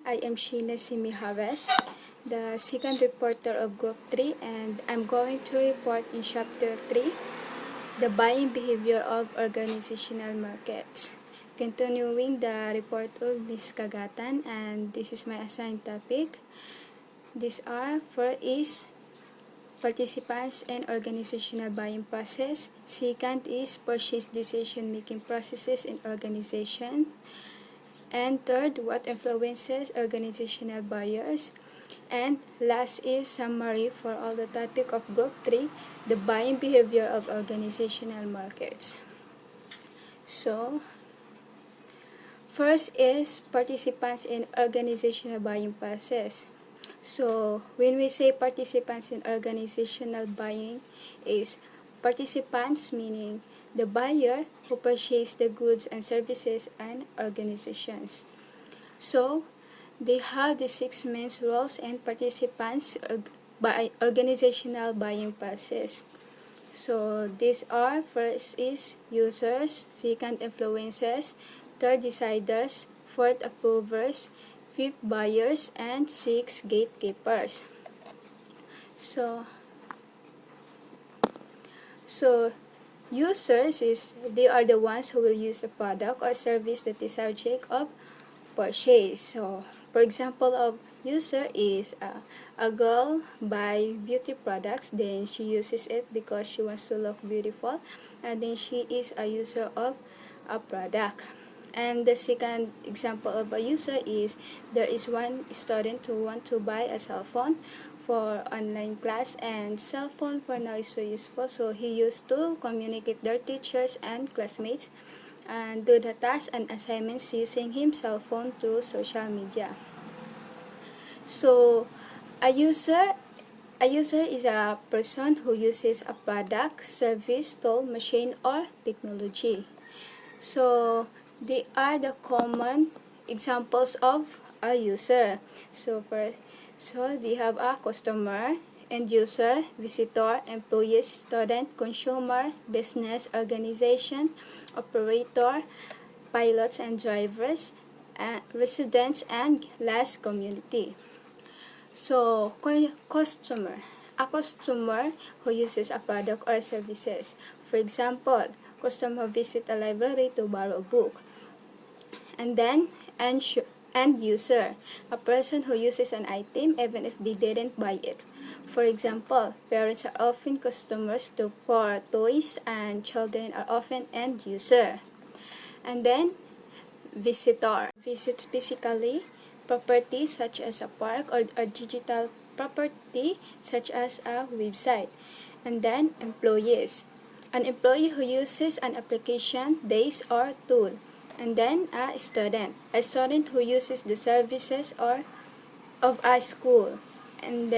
I am Sheena Simihares, the second reporter of Group 3, and I'm going to report in Chapter 3, the buying behavior of organizational markets. Continuing the report of Ms. Kagatan, and this is my assigned topic. These are: first is participants and organizational buying process. Second is purchase decision-making processes in organization. And third, what influences organizational buyers. And last is summary for all the topic of Group 3, the buying behavior of organizational markets. So, first is participants in organizational buying process. So, when we say participants in organizational buying, is participants meaning the buyer who purchase the goods and services and organizations. So, they have the 6 main roles and participants by organizational buying process. So, these are: first is users, second influencers, third deciders, fourth approvers, fifth buyers, and sixth gatekeepers. So users they are the ones who will use the product or service that is subject of purchase. So, for example of user is a girl buy beauty products, then she uses it because she wants to look beautiful, and then she is a user of a product. And the second example of a user is there is one student who want to buy a cell phone for online class, and cell phone for now is so useful, so he used to communicate their teachers and classmates and do the tasks and assignments using his cell phone through social media. So a user is a person who uses a product, service, tool, machine, or technology. So they are the common examples of a user. So they have a customer, end user, visitor, employees, student, consumer, business, organization, operator, pilots and drivers, residents, and last, community. So, customer. A customer who uses a product or services. For example, customer visit a library to borrow a book. And then, end user. A person who uses an item even if they didn't buy it. For example, parents are often customers for toys, and children are often end user. And then, visitor. Visits physically property such as a park, or a digital property such as a website. And then, employees. An employee who uses an application, days, or tool. And then, a student who uses the services of a school. And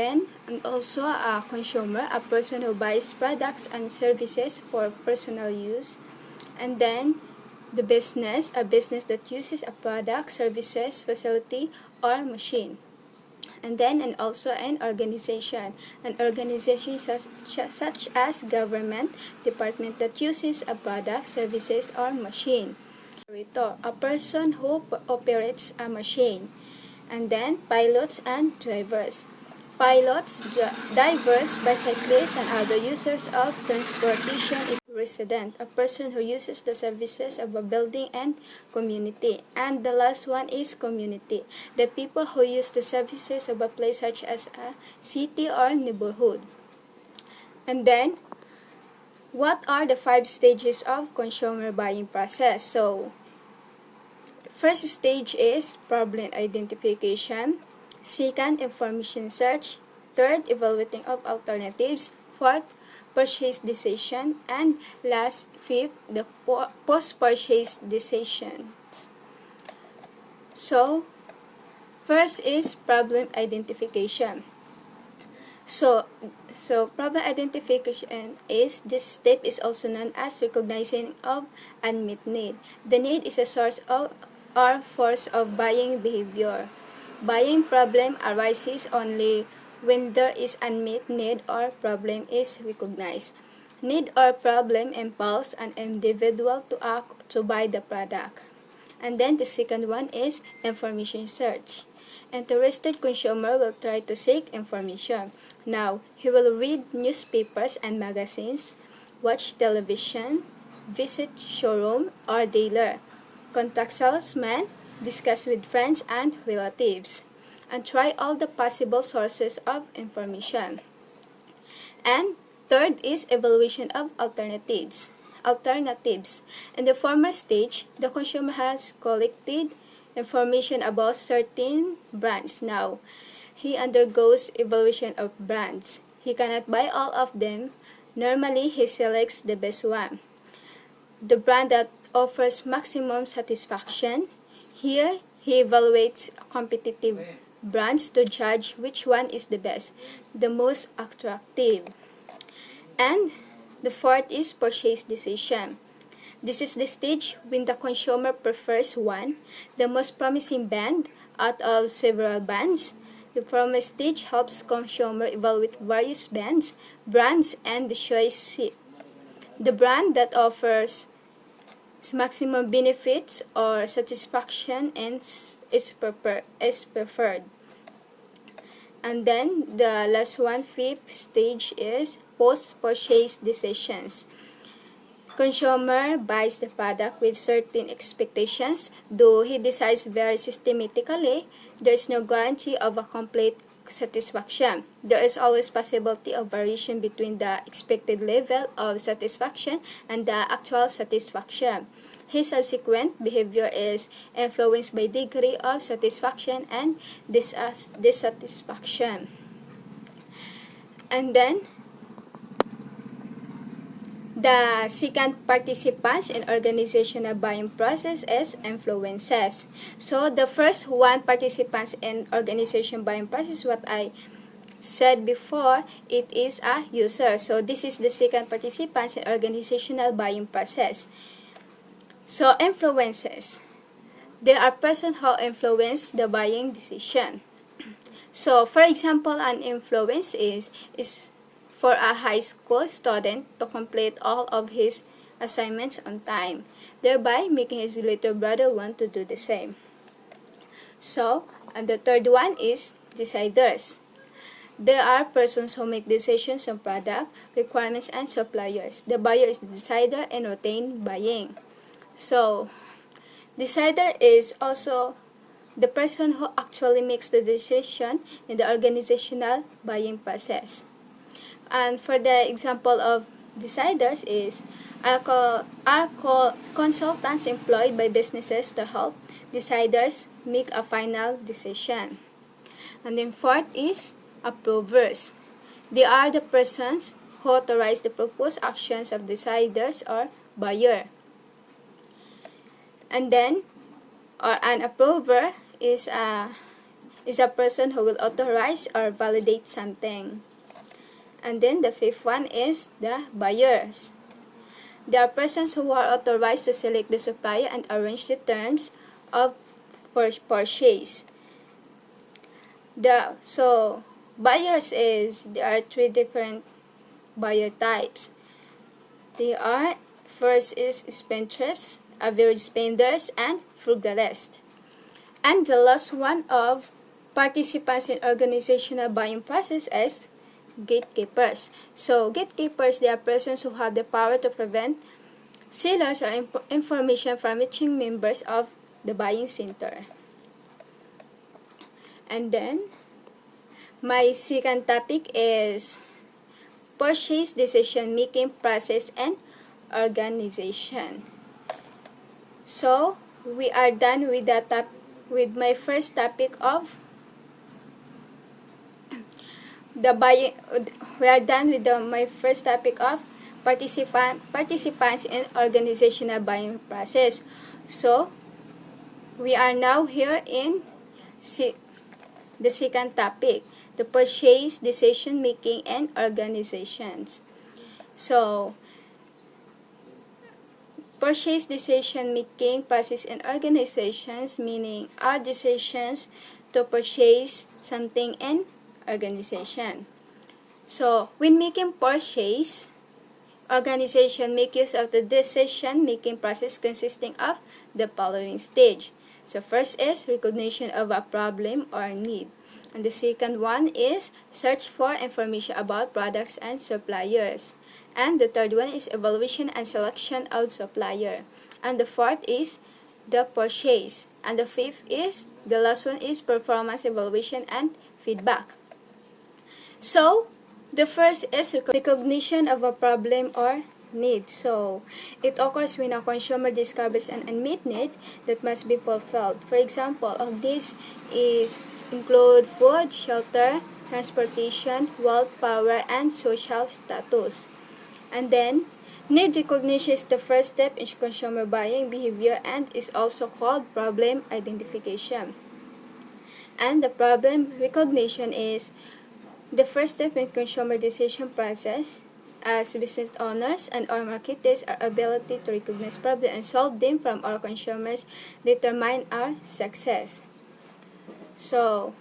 also a consumer, a person who buys products and services for personal use. And then, the business, a business that uses a product, services, facility, or machine. And also an organization such as government department that uses a product, services, or machine. Operator, a person who operates a machine. And then pilots and drivers. Pilots, divers, bicyclists, and other users of transportation. Resident, a person who uses the services of a building and community. And the last one is community, the people who use the services of a place such as a city or neighborhood. And then, what are the 5 stages of consumer buying process? So, first stage is problem identification. Second, information search. Third, evaluating of alternatives. Fourth, purchase decision. And last, fifth, the post-purchase decisions. So, first is problem identification. So problem identification is, this step is also known as recognizing of unmet need. The need is a source of or force of buying behavior. Buying problem arises only when there is unmet need or problem is recognized. Need or problem impels an individual to act to buy the product. And then the second one is information search. Interested consumer will try to seek information. Now, he will read newspapers and magazines, watch television, visit showroom or dealer, contact salesmen, discuss with friends and relatives, and try all the possible sources of information. And third is evaluation of alternatives. In the former stage, the consumer has collected information about certain brands. Now, he undergoes evaluation of brands. He cannot buy all of them. Normally, he selects the best one, the brand that offers maximum satisfaction. Here, he evaluates competitive brands to judge which one is the best, the most attractive. And the fourth is purchase decision. This is the stage when the consumer prefers one, the most promising brand out of several brands. The former stage helps consumer evaluate various brands and choose the brand that offers maximum benefits or satisfaction and is preferred. And then the last one, fifth stage, is post-purchase decisions. Consumer buys the product with certain expectations. Though he decides very systematically, there is no guarantee of a complete satisfaction. There is always possibility of variation between the expected level of satisfaction and the actual satisfaction. His subsequent behavior is influenced by degree of satisfaction and dissatisfaction. And then, the second participants in organizational buying process is influences. So the first one, participants in organization buying process, what I said before, it is a user. So this is the second participants in organizational buying process. So influences, they are persons who influence the buying decision. So for example, an influence is for a high school student to complete all of his assignments on time, thereby making his little brother want to do the same. So, and the third one is deciders. There are persons who make decisions on product, requirements, and suppliers. The buyer is the decider in routine buying. So, decider is also the person who actually makes the decision in the organizational buying process. And for the example of deciders is consultants employed by businesses to help deciders make a final decision. And then fourth is approvers. They are the persons who authorize the proposed actions of deciders or buyer. And then, or an approver is a person who will authorize or validate something. And then the fifth one is the buyers. They are persons who are authorized to select the supplier and arrange the terms of purchase. So buyers there are three different buyer types. First is spendthrifts, average spenders, and frugalists. And the last one of participants in organizational buying process is gatekeepers. So gatekeepers, they are persons who have the power to prevent sellers or information from reaching members of the buying center. And then, my second topic is purchase decision-making process and organization. So, we are done with my first topic of my first topic of participants in organizational buying process. So, we are now here in the second topic, the purchase decision making and organizations. So, purchase decision making process and organizations, meaning our decisions to purchase something in organization. So, when making purchase, organization make use of the decision-making process consisting of the following stage. So first is recognition of a problem or need. And the second one is search for information about products and suppliers. And the third one is evaluation and selection of supplier. And the fourth is the purchase. And the fifth is, the last one is performance evaluation and feedback. So, the first is recognition of a problem or need. So, it occurs when a consumer discovers an unmet need that must be fulfilled. For example, of this is include food, shelter, transportation, wealth, power, and social status. And then, need recognition is the first step in consumer buying behavior and is also called problem identification. And the problem recognition is the first step in consumer decision process. As business owners and our marketers, our ability to recognize problems and solve them from our consumers determine our success. So,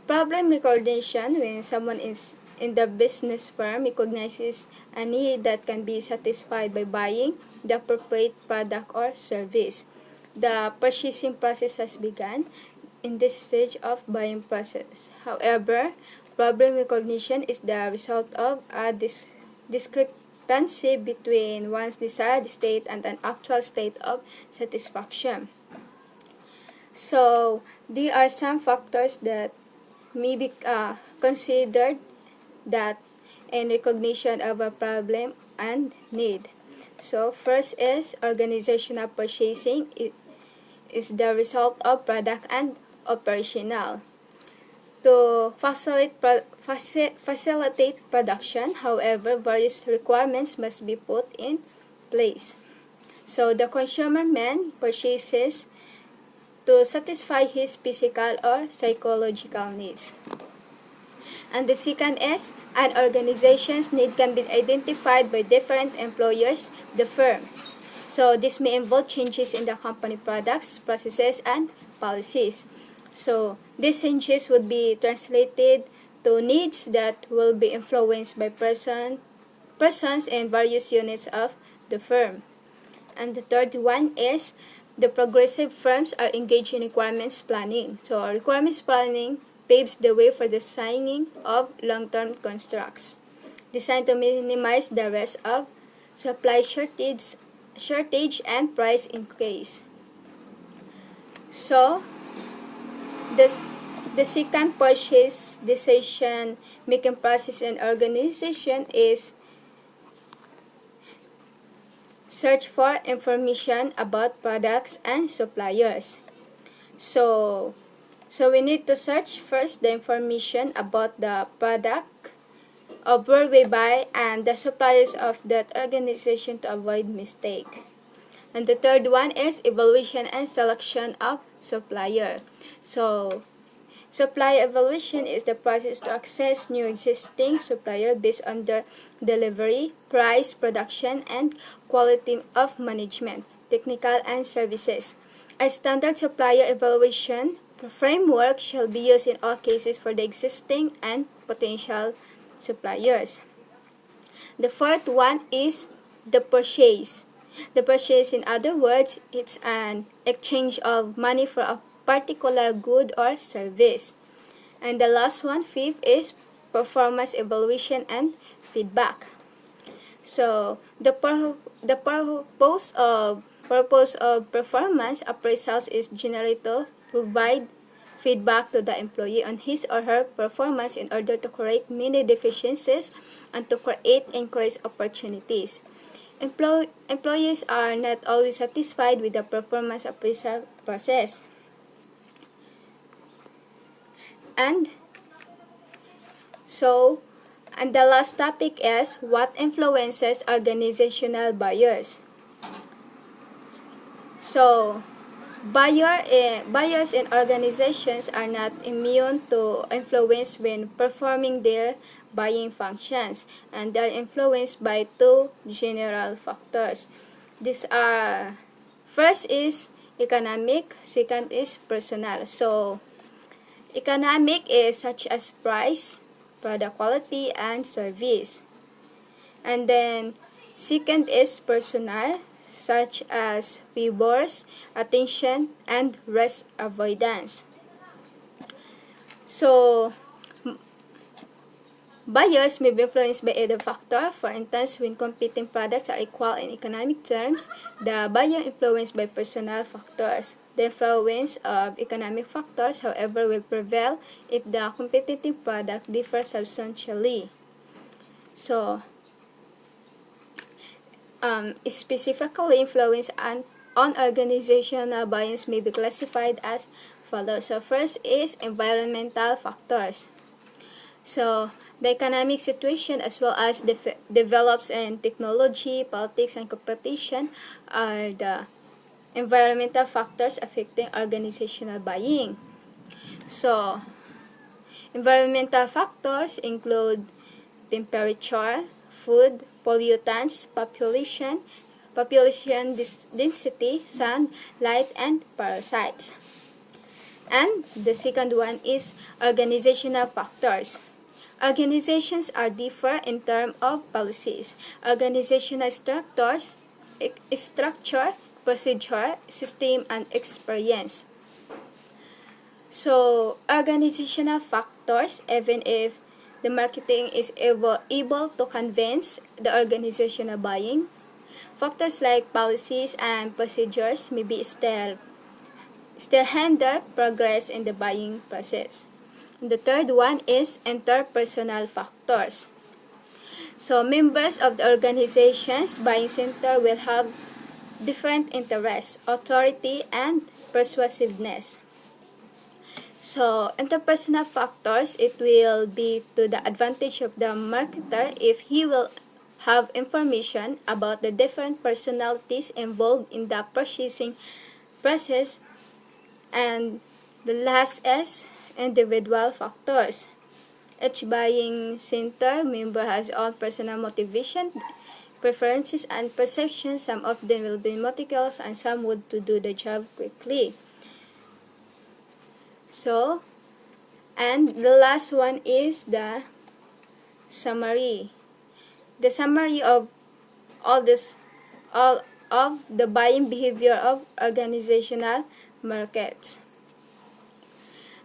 problem recognition, when someone is in the business firm recognizes a need that can be satisfied by buying the appropriate product or service. The purchasing process has begun in this stage of buying process. However, problem recognition is the result of a discrepancy between one's desired state and an actual state of satisfaction. So, there are some factors that may be considered that in recognition of a problem and need. So, first is organizational purchasing. It is the result of product and operational. To facilitate production, however, various requirements must be put in place. So, the consumer man purchases to satisfy his physical or psychological needs. And the second is, an organization's need can be identified by different employers, the firm. So, this may involve changes in the company products, processes, and policies. So, these changes would be translated to needs that will be influenced by persons in various units of the firm. And the third one is, the progressive firms are engaged in requirements planning. So, requirements planning paves the way for the signing of long-term contracts designed to minimize the risk of supply shortage and price increase. So, the second purchase decision making process in organization is search for information about products and suppliers. So we need to search first the information about the product of where we buy and the suppliers of that organization to avoid mistake. And the third one is evaluation and selection of supplier. So, supply evaluation is the process to access new existing supplier based on their delivery, price, production, and quality of management, technical, and services. A standard supplier evaluation framework shall be used in all cases for the existing and potential suppliers. The fourth one is the purchase. The purchase, in other words, it's an exchange of money for a particular good or service. And the last one, fifth, is performance evaluation and feedback. So, the purpose of performance appraisals is generally to provide feedback to the employee on his or her performance in order to correct many deficiencies and to create increased opportunities. Employees are not always satisfied with the performance appraisal process. And the last topic is what influences organizational buyers. So, buyers in organizations are not immune to influence when performing their buying functions, and they are influenced by two general factors. These are, first is economic, second is personal. So, economic is such as price, product quality, and service. And then Second is personal, such as favors, attention, and risk avoidance. So, buyers may be influenced by either factor. For instance, when competing products are equal in economic terms, the buyer influenced by personal factors. The influence of economic factors, however, will prevail if the competitive product differs substantially. So, specifically influence on organizational bias may be classified as follows. So first is environmental factors. So the economic situation as well as develops in technology, politics, and competition are the environmental factors affecting organizational buying. So environmental factors include temperature, food, pollutants, population density, sun, light, and parasites. And the second one is organizational factors. Organizations are differ in terms of policies. Organizational structure, procedure, system, and experience. So, organizational factors, even if the marketing is able to convince the organizational buying, factors like policies and procedures may be still hinder progress in the buying process. And the third one is interpersonal factors. So, members of the organization's buying center will have different interests, authority, and persuasiveness. So, interpersonal factors, it will be to the advantage of the marketer if he will have information about the different personalities involved in the purchasing process. And the last is individual factors. Each buying center member has own personal motivation, preferences, and perceptions. Some of them will be meticulous and some would to do the job quickly. So, and the last one is the summary. The summary of all of the buying behavior of organizational markets.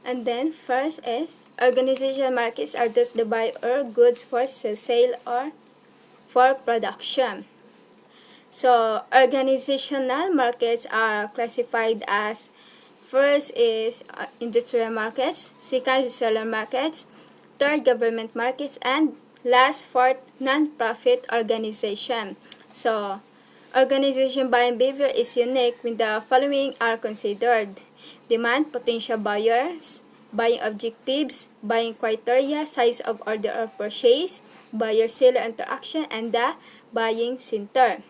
And then first is organizational markets are those the buy or goods for sale or for production. So organizational markets are classified as first is industrial markets, second reseller markets, third government markets, and last fourth non-profit organization. So organization buying behavior is unique when the following are considered: demand, potential buyers, buying objectives, buying criteria, size of order or purchase, buyer-seller interaction, and the buying center.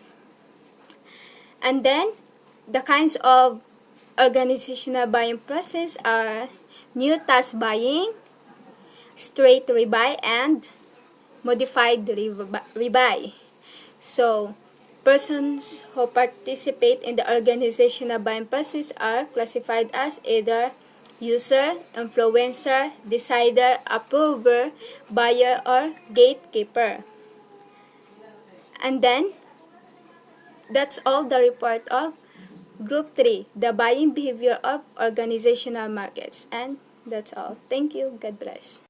And then the kinds of organizational buying process are new task buying, straight rebuy, and modified rebuy. So, persons who participate in the organizational buying process are classified as either user, influencer, decider, approver, buyer, or gatekeeper. And then, that's all the report of Group 3, the buying behavior of organizational markets. And that's all. Thank you. God bless.